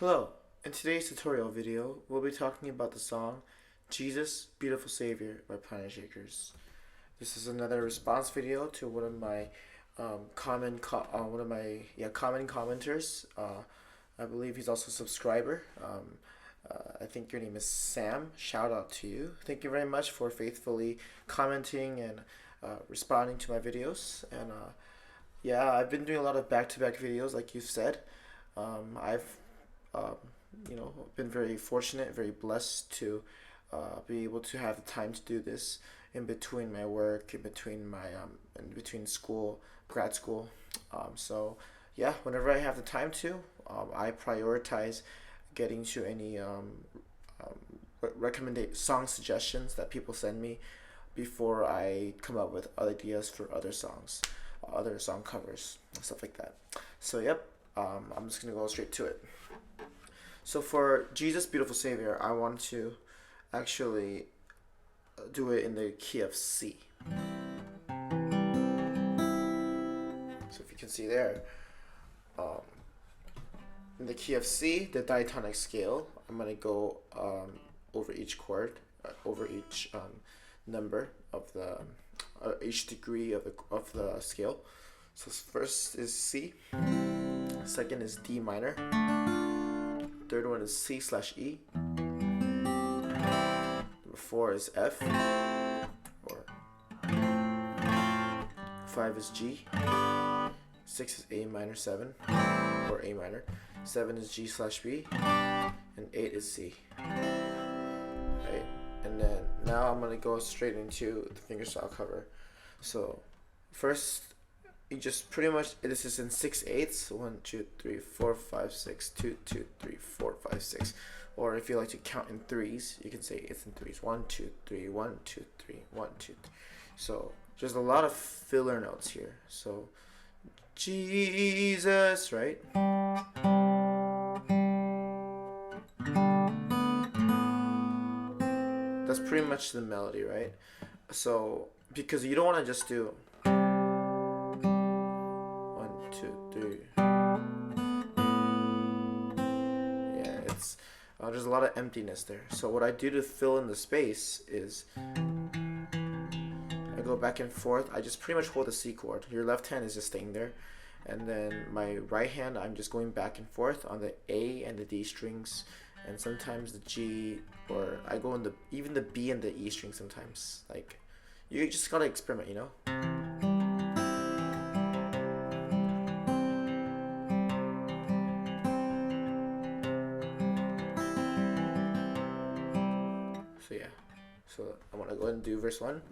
Hello, in today's tutorial video, we'll be talking about the song Jesus, Beautiful Savior by Planetshakers. This is another response video to one of my common commenters. I believe he's also a subscriber. I think your name is Sam. Shout out to you. Thank you very much for faithfully commenting and responding to my videos. And yeah, I've been doing a lot of back-to-back videos, like you said. I've been very fortunate, very blessed to be able to have the time to do this in between my work, in between school, grad school. So yeah, whenever I have the time to, I prioritize getting to any recommended song suggestions that people send me before I come up with ideas for other songs, other song covers, stuff like that. So yep, I'm just gonna go straight to it. So for Jesus, Beautiful Savior, I want to actually do it in the key of C. So if you can see there, in the key of C, the diatonic scale, I'm going to go over each chord, over each number of the, each degree of the scale. So first is C, second is D minor, third one is C/E, number 4 is F, or 5 is G, 6 is A minor 7, or A minor, 7 is G/B, and 8 is C. Right, and then now I'm gonna go straight into the fingerstyle cover. So first, you just pretty much, this is in 6/8. 1 2 3 4 5 6 2 2 3 4 5 6. Or if you like to count in threes, you can say it's in threes. 1 2 3 1 2 3 1 2 3. So there's a lot of filler notes here. So Jesus, right? That's pretty much the melody, right? So because you don't want to just do 1 2 3. Yeah, it's there's a lot of emptiness there. So what I do to fill in the space is I go back and forth. I just pretty much hold the C chord. Your left hand is just staying there, and then my right hand, I'm just going back and forth on the A and the D strings, and sometimes the G, or I go in even the B and the E string sometimes. Like, you just gotta experiment, you know? So yeah, so I want to go ahead and do verse 1.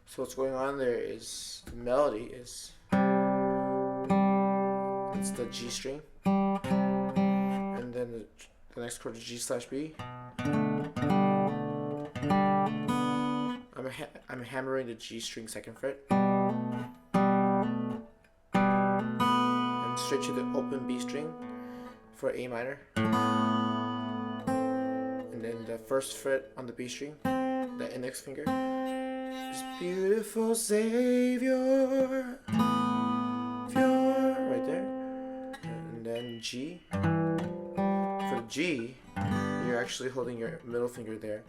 So what's going on there is the melody is, it's the G string, and then the next chord is G/B. I'm hammering the G string 2nd fret, and straight to the open B string for A minor, and then the 1st fret on the B string, the index finger. Beautiful Savior, right there, and then G. For the G, you're actually holding your middle finger there.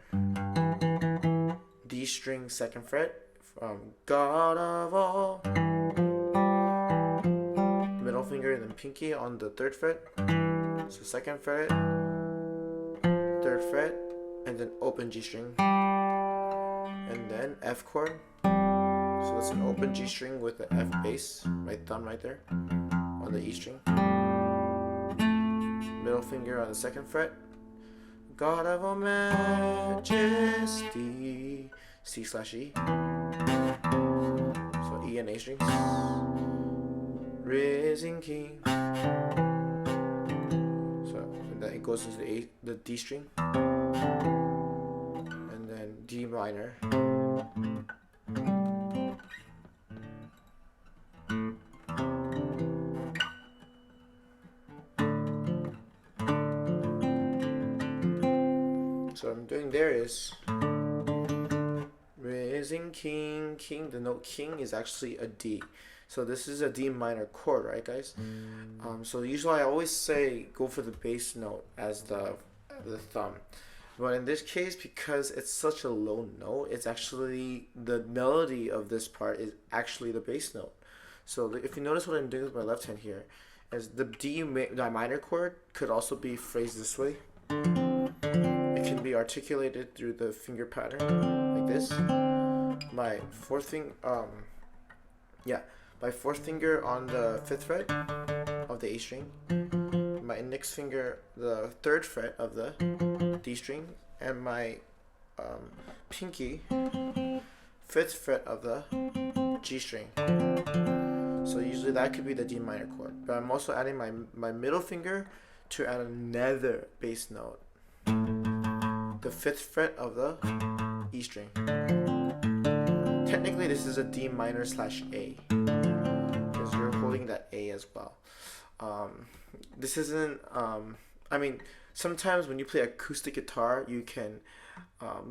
D string 2nd fret from God of all. Middle finger and then pinky on the 3rd fret. So 2nd fret, 3rd fret, and then open G string. And then F chord. So that's an open G string with the F bass, right thumb right there on the E string. Middle finger on the 2nd fret. God of all majesty, C/E. So E and A strings. Risen King. So and then it goes into the D string. D minor, So what I'm doing there is raising king, king. The note king is actually a D. So this is a D minor chord, right, guys? So usually I always say go for the bass note as the thumb. But in this case, because it's such a low note, it's actually the melody of this part is actually the bass note. So if you notice what I'm doing with my left hand here, is the D minor chord could also be phrased this way. It can be articulated through the finger pattern like this. My fourth finger, my fourth finger on the 5th fret of the A string. My index finger, the 3rd fret of the D string, and my pinky, 5th fret of the G string. So usually that could be the D minor chord. But I'm also adding my middle finger to add another bass note, the 5th fret of the E string. Technically this is a D minor / A, because you're holding that A as well. This isn't, I mean, sometimes when you play acoustic guitar, you can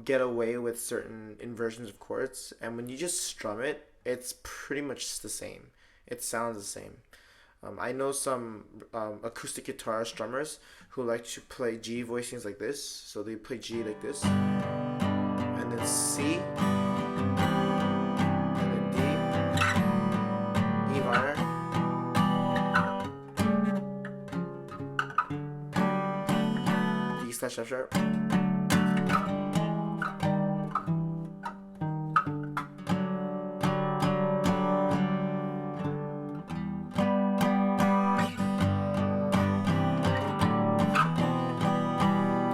get away with certain inversions of chords, and when you just strum it, it's pretty much the same. It sounds the same. I know some acoustic guitar strummers who like to play G voicings like this, so they play G like this, and then C, and then D, E minor, D / F sharp.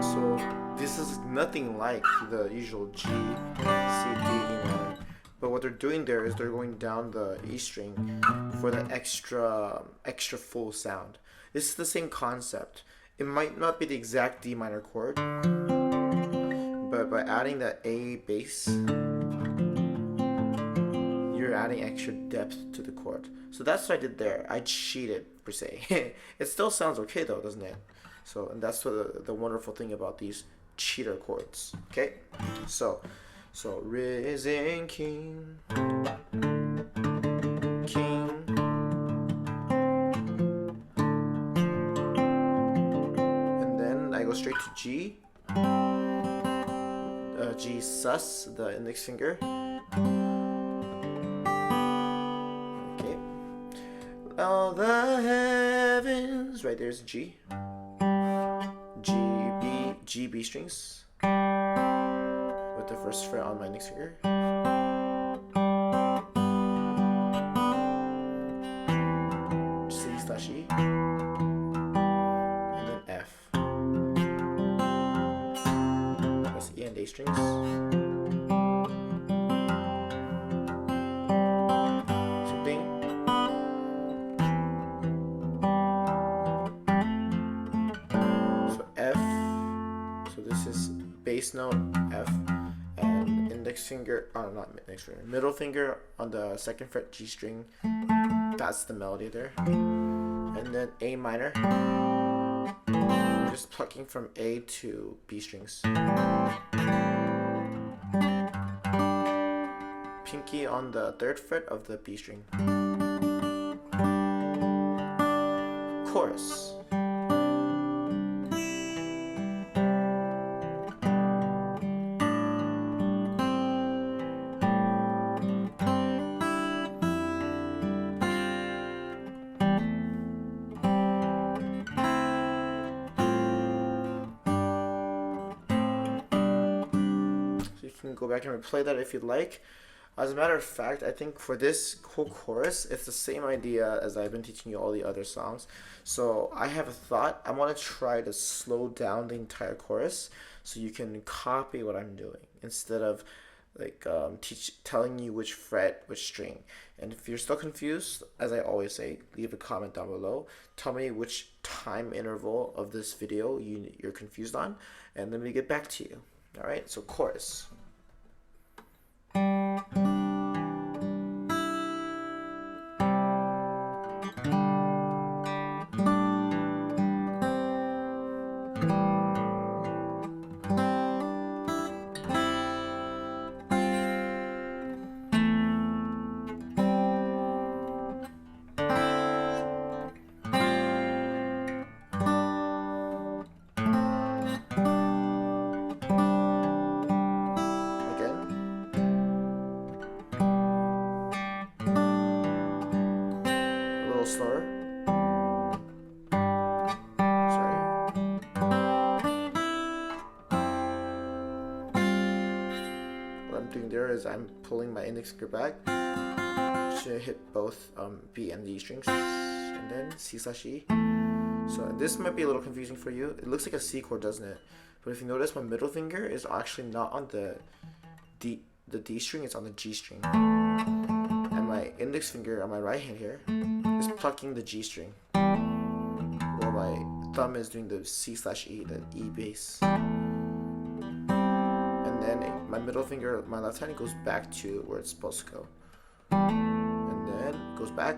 So this is nothing like the usual G, C, D, E minor. But what they're doing there is they're going down the E string for the extra full sound. This is the same concept. It might not be the exact D minor chord, but by adding that A bass, you're adding extra depth to the chord. So that's what I did there. I cheated, per se. It still sounds okay though, doesn't it? So, and that's what the wonderful thing about these cheater chords. Okay, so risen king, king. Go straight to G, G sus, the index finger. Okay, all the heavens, right there's G, G, B strings with the 1st fret on my index finger. C/E, and then F. E and A strings. Same thing. So F. So this is bass note F, and index finger, not index finger, middle finger on the 2nd fret G string. That's the melody there. And then A minor. Just plucking from A to B strings. Pinky on the 3rd fret of the B string. Chorus. Go back and replay that if you'd like. As a matter of fact, I think for this whole chorus, it's the same idea as I've been teaching you all the other songs. So I have a thought. I want to try to slow down the entire chorus so you can copy what I'm doing instead of like telling you which fret, which string. And if you're still confused, as I always say, leave a comment down below. Tell me which time interval of this video you're confused on, and let me get back to you. All right, so chorus. I'm doing there is I'm pulling my index finger back to hit both B and D strings, and then C/E. So this might be a little confusing for you. It looks like a C chord, doesn't it? But if you notice, my middle finger is actually not on the D string, it's on the G string. And my index finger on my right hand here is plucking the G string, while my thumb is doing the C/E, the E bass. And then my middle finger, my left hand, goes back to where it's supposed to go. And then goes back.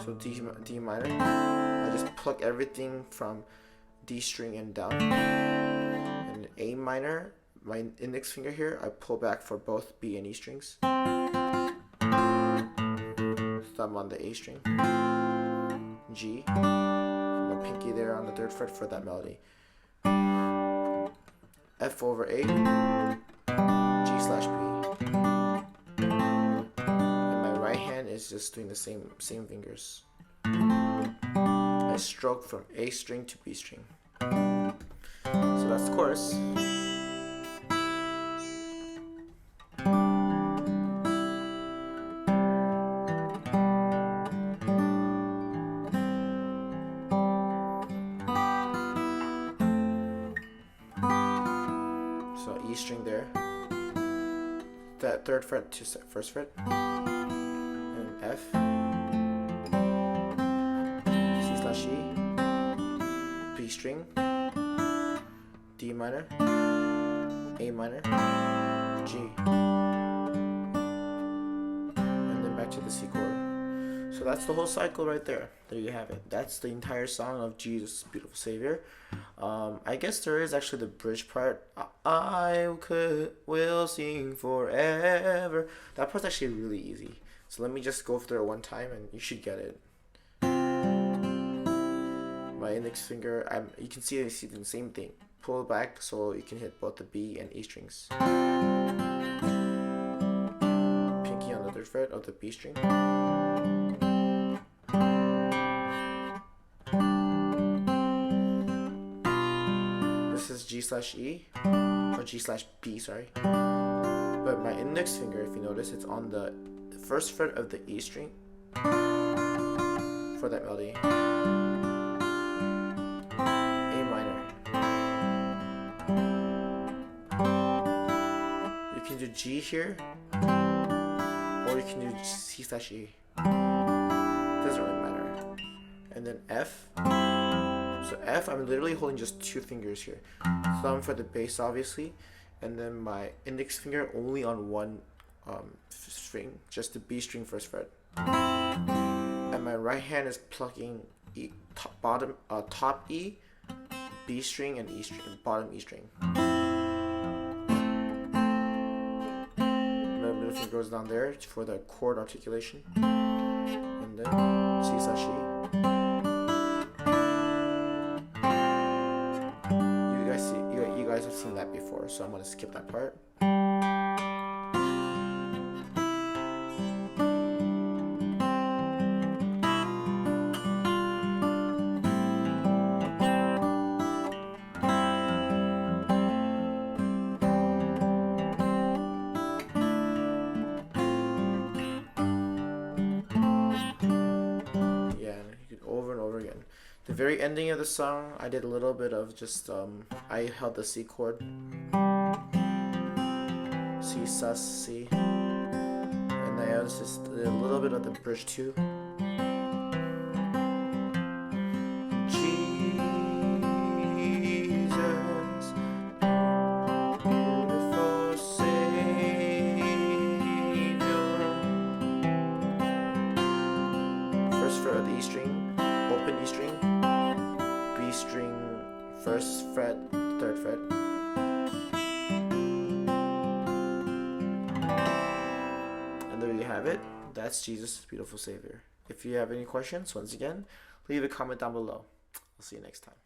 So D minor, I just pluck everything from D string and down. And A minor, my index finger here, I pull back for both B and E strings. Thumb on the A string. G, my pinky there on the 3rd fret for that melody. F over A, G/B. Is just doing the same fingers. I stroke from A string to B string. So that's the chorus. So E string there. That 3rd fret to 1st fret. F, C/E, B string, D minor, A minor, G, and then back to the C chord. So that's the whole cycle right there. There you have it. That's the entire song of Jesus, Beautiful Savior. I guess there is actually the bridge part. Will sing forever. That part's actually really easy. So let me just go through it one time and you should get it. My index finger, you can see the same thing. Pull back so you can hit both the B and E strings. Pinky on the 3rd fret of the B string. This is G/E, or G/B, sorry. But my index finger, if you notice, it's on the 1st fret of the E string for that melody. A minor. You can do G here, or you can do C/E. Doesn't really matter. And then F. So F, I'm literally holding just 2 fingers here. Thumb for the bass, obviously, and then my index finger only on one string, just the B string 1st fret, and my right hand is plucking E, top E, B string, and E string, bottom E string. My middle finger goes down there for the chord articulation, and then C/E. You guys have seen that before, so I'm gonna skip that part. Over and over again. The very ending of the song, I did a little bit of just I held the C chord, C sus C, and I just did a little bit of the bridge too. Jesus, beautiful Savior. 1st fret of the E string, open E string, B string 1st fret, 3rd fret. And there you have it. That's Jesus, Beautiful Savior. If you have any questions, once again, leave a comment down below. I'll see you next time.